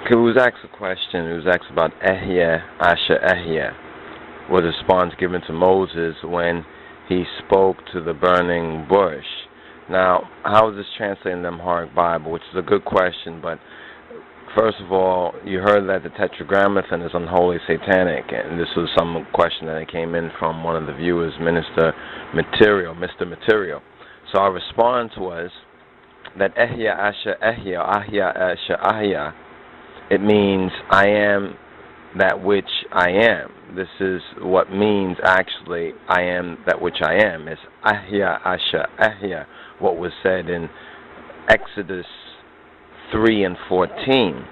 He was asked a question. He was asked about Ehyeh, Ehyeh. Was a response given to Moses when he spoke to the burning bush. Now, how is this translated in the Amharic Bible? Which is a good question, but first of all, you heard that the Tetragrammaton is unholy satanic, and this was some question that came in from one of the viewers, Mr. Material. So our response was that Ehyeh Asher Ehyeh, Ehyeh Asher Ehyeh, it means I am that which I am. This is what means actually I am that which I am. It's Ehyeh Asher Ehyeh, what was said in Exodus 3 and 14.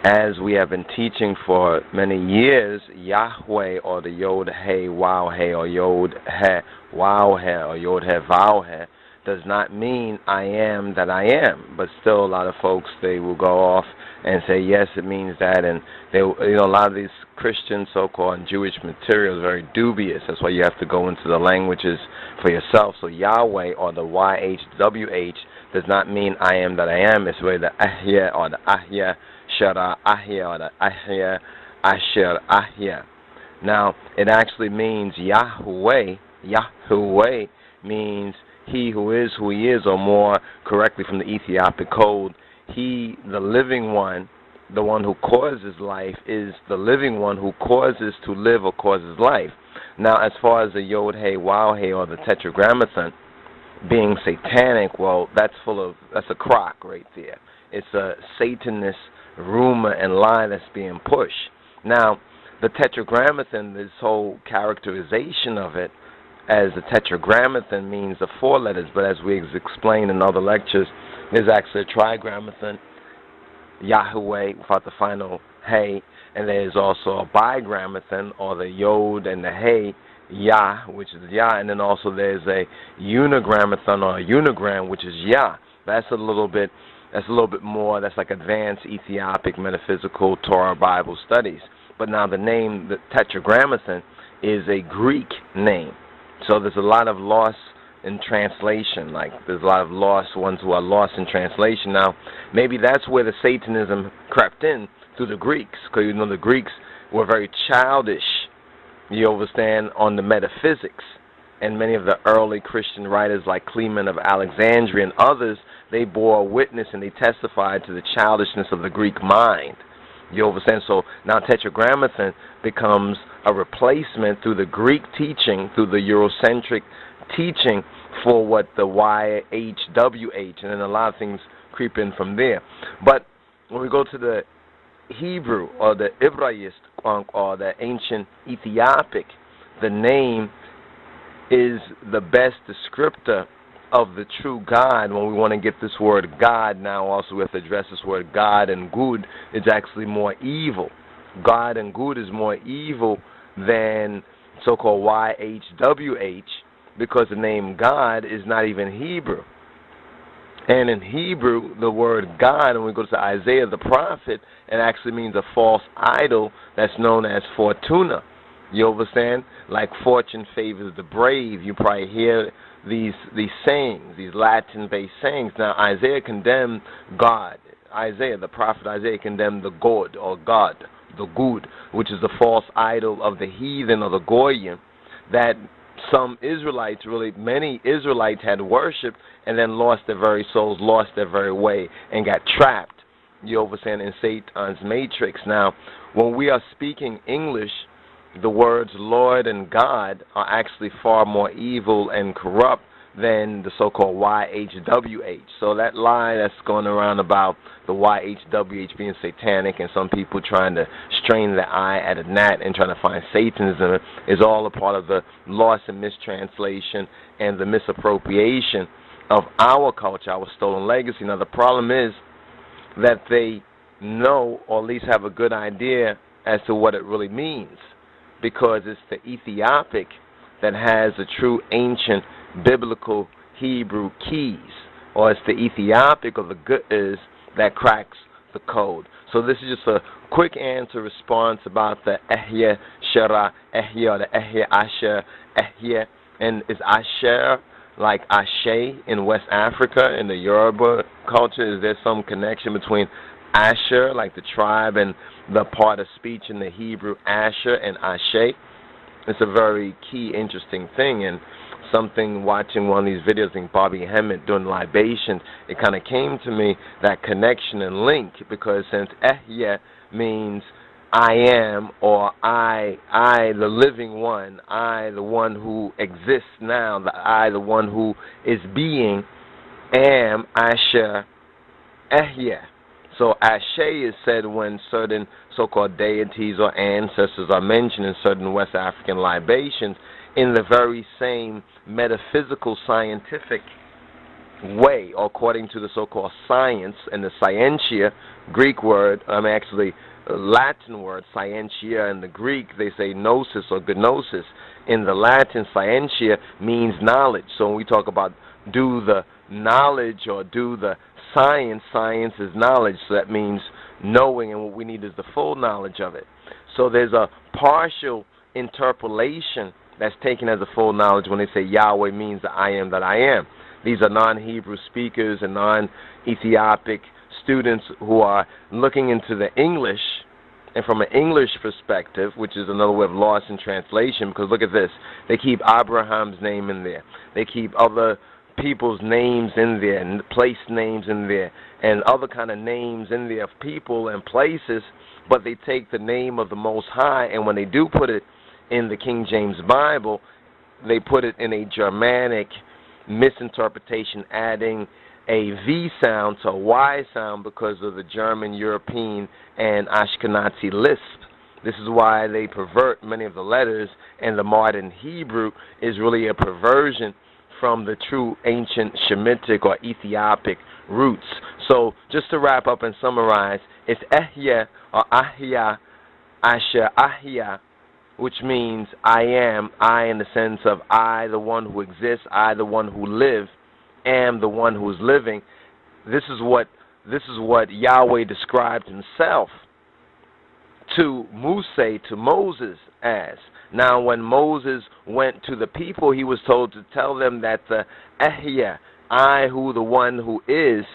As we have been teaching for many years, Yahweh, or the Yod-Heh, Waw-Heh, or Yod-Heh, Waw-Heh, or Yod-Heh, Vaw-Heh, does not mean I am that I am. But still, a lot of folks, they will go off and say, yes, it means that. And they, a lot of these Christian, so-called, and Jewish material is very dubious. That's why you have to go into the languages for yourself. So Yahweh, or the YHWH, does not mean I am that I am. It's really the Ehyeh, or the Ehyeh, Shara Ehyeh, or the Ehyeh, Asher Ehyeh. Now, it actually means Yahweh. Yahweh means he who is who he is, or more correctly from the Ethiopic code, he, the living one, the one who causes life, is the living one who causes to live or causes life. Now, as far as the Yod-Heh, Waw-Heh, or the Tetragrammaton being satanic, well, that's a crock right there. It's a Satanist rumor and lie that's being pushed. Now, the Tetragrammaton, this whole characterization of it, as the Tetragrammaton means the four letters, but as we explained in other lectures, there's actually a Trigrammaton, Yahweh, without the final Hey, and there's also a Bigrammaton, or the Yod and the Hey, Yah, which is Yah, and then also there's a Unigrammaton, or a Unigram, which is Yah. That's a little bit more, that's like advanced Ethiopic metaphysical Torah Bible studies. But now the name, the Tetragrammaton, is a Greek name. So there's a lot of loss in translation. Like, there's a lot of lost ones who are lost in translation. Now, maybe that's where the Satanism crept in through the Greeks, because the Greeks were very childish, you understand, on the metaphysics. And many of the early Christian writers like Clement of Alexandria and others, they bore witness and they testified to the childishness of the Greek mind. You understand? So now Tetragrammaton becomes a replacement through the Greek teaching, through the Eurocentric teaching, for what the YHWH, and then a lot of things creep in from there. But when we go to the Hebrew, or the Ibrahist, or the ancient Ethiopic, the name is the best descriptor of the true God. When we want to get this word God, now also we have to address this word God and good. It's actually more evil. God and good is more evil than so-called YHWH, because the name God is not even Hebrew. And in Hebrew, the word God, when we go to Isaiah the prophet, it actually means a false idol that's known as Fortuna. You understand? Like fortune favors the brave. You probably hear these sayings, these Latin-based sayings. Now, Isaiah condemned God. Isaiah, the prophet Isaiah, condemned the God, or God, the good, which is the false idol of the heathen, or the Goyim, that some Israelites, really many Israelites, had worshipped and then lost their very souls, lost their very way, and got trapped, you understand, in Satan's matrix. Now, when we are speaking English, the words Lord and God are actually far more evil and corrupt than the so-called YHWH. So that lie that's going around about the YHWH being satanic, and some people trying to strain the eye at a gnat and trying to find Satanism, is all a part of the loss and mistranslation and the misappropriation of our culture, our stolen legacy. Now, the problem is that they know, or at least have a good idea as to what it really means, because it's the Ethiopic that has the true ancient biblical Hebrew keys, or it's the Ethiopic, or the Qedus, that cracks the code. So this is just a quick answer response about the Ehyeh, Shara Ehyeh, or the Ehyeh Asher Ehyeh. And is Asher like Ashe in West Africa, in the Yoruba culture? Is there some connection between Asher, like the tribe, and the part of speech in the Hebrew, Asher and Ashe. It's a very key, interesting thing, and something watching one of these videos, I think Bobby Hemmett doing libations, it kind of came to me, that connection and link, because since Ehyeh means I am, or I, the living one, I, the one who exists now, I, the one who is being, am, Asher, Ehyeh. So Ashe is said when certain so-called deities or ancestors are mentioned in certain West African libations in the very same metaphysical scientific way, or according to the so-called science and the scientia, Greek word, actually Latin word, scientia. In the Greek they say gnosis or gnosis. In the Latin, scientia means knowledge. So when we talk about do the knowledge or do the science, science is knowledge, so that means knowing, and what we need is the full knowledge of it. So there's a partial interpolation that's taken as a full knowledge when they say Yahweh means the I am that I am. These are non-Hebrew speakers and non-Ethiopic students who are looking into the English, and from an English perspective, which is another way of lost in translation, because look at this, they keep Abraham's name in there, they keep other people's names in there, and place names in there, and other kind of names in there of people and places, but they take the name of the Most High, and when they do put it in the King James Bible, they put it in a Germanic misinterpretation, adding a V sound to a Y sound because of the German, European, and Ashkenazi lisp. This is why they pervert many of the letters, and the modern Hebrew is really a perversion from the true ancient Shemitic or Ethiopic roots. So just to wrap up and summarize, it's Ehyeh or Ehyeh, Asher Ehyeh, which means I am, I in the sense of I, the one who exists, I, the one who live, am the one who is living. This is what Yahweh described himself to Moses, to Moses, as. Now when Moses went to the people, he was told to tell them that the Ehyeh, I who the one who is.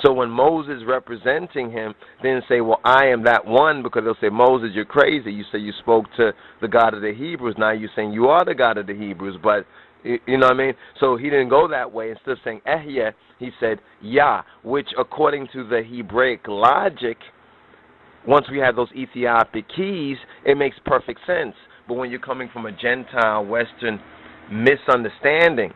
So when Moses representing him didn't say, well, I am that one, because they'll say, Moses, you're crazy. You say you spoke to the God of the Hebrews. Now you're saying you are the God of the Hebrews. But, you know what I mean? So he didn't go that way. Instead of saying Ehyeh, he said Yah, which according to the Hebraic logic, once we have those Ethiopic keys, it makes perfect sense. But when you're coming from a Gentile, Western misunderstanding,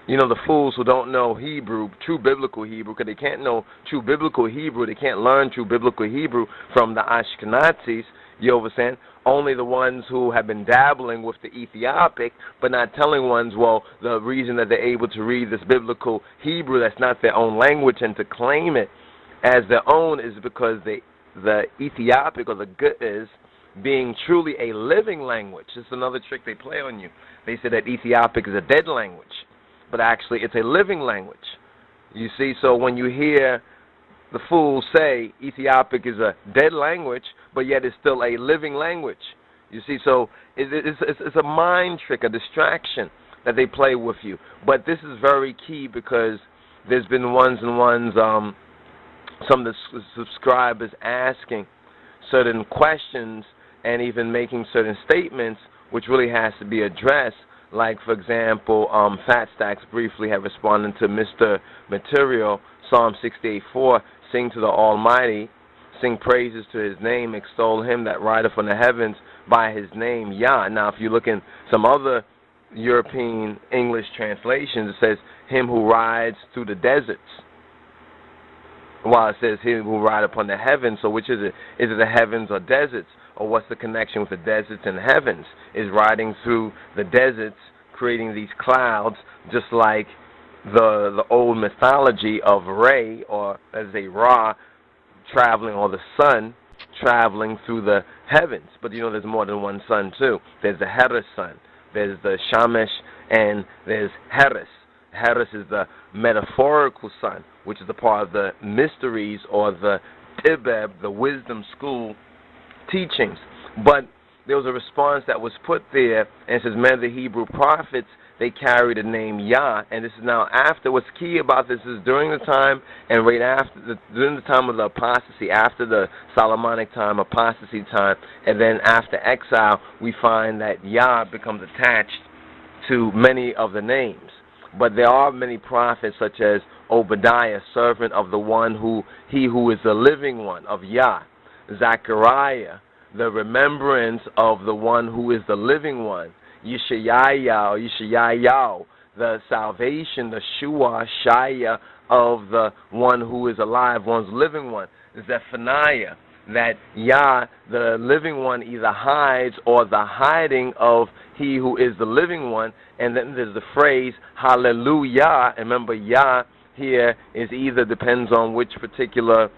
you know, the fools who don't know Hebrew, true biblical Hebrew, because they can't know true biblical Hebrew, they can't learn true biblical Hebrew from the Ashkenazis, you understand? Only the ones who have been dabbling with the Ethiopic, but not telling ones, well, the reason that they're able to read this biblical Hebrew that's not their own language and to claim it as their own is because the Ethiopic or the Qedus being truly a living language. It's another trick they play on you. They say that Ethiopic is a dead language, but actually it's a living language. You see, so when you hear the fools say Ethiopic is a dead language, but yet it's still a living language. You see, so it's a mind trick, a distraction that they play with you. But this is very key because there's been some of the subscribers asking certain questions and even making certain statements which really has to be addressed. Like, for example, Fat Stacks briefly have responded to Mr. Material, Psalm 68:4, sing to the Almighty, sing praises to his name, extol him that rideth on the heavens by his name, Yah. Now, if you look in some other European English translations, it says, him who rides through the deserts. While it says him who ride upon the heavens, so which is it? Is it the heavens or deserts? Or what's the connection with the deserts and heavens? Is riding through the deserts, creating these clouds, just like the old mythology of Re, or as a Ra, traveling, or the sun traveling through the heavens. But you know there's more than one sun too. There's the Heres sun, there's the Shemesh, and there's Heres. Heres is the metaphorical sun, which is a part of the mysteries or the Tibeb, the wisdom school teachings. But there was a response that was put there, and it says, many of the Hebrew prophets they carry the name Yah, and this is now after. What's key about this is during the time and right after, during the time of the apostasy, after the Solomonic time, apostasy time, and then after exile, we find that Yah becomes attached to many of the names. But there are many prophets such as Obadiah, servant of the one he who is the living one, of Yah. Zechariah, the remembrance of the one who is the living one. Yeshayahu, the salvation, the Shua, of the one who is alive, one's living one. Zephaniah, that Yah, the living one, either hides or the hiding of he who is the living one. And then there's the phrase, hallelujah. And remember, Yah here is either, depends on which particular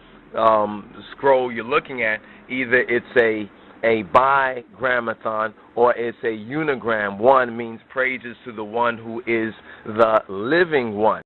scroll you're looking at, either it's a bigrammaton or it's a unigram. One means praises to the one who is the living one.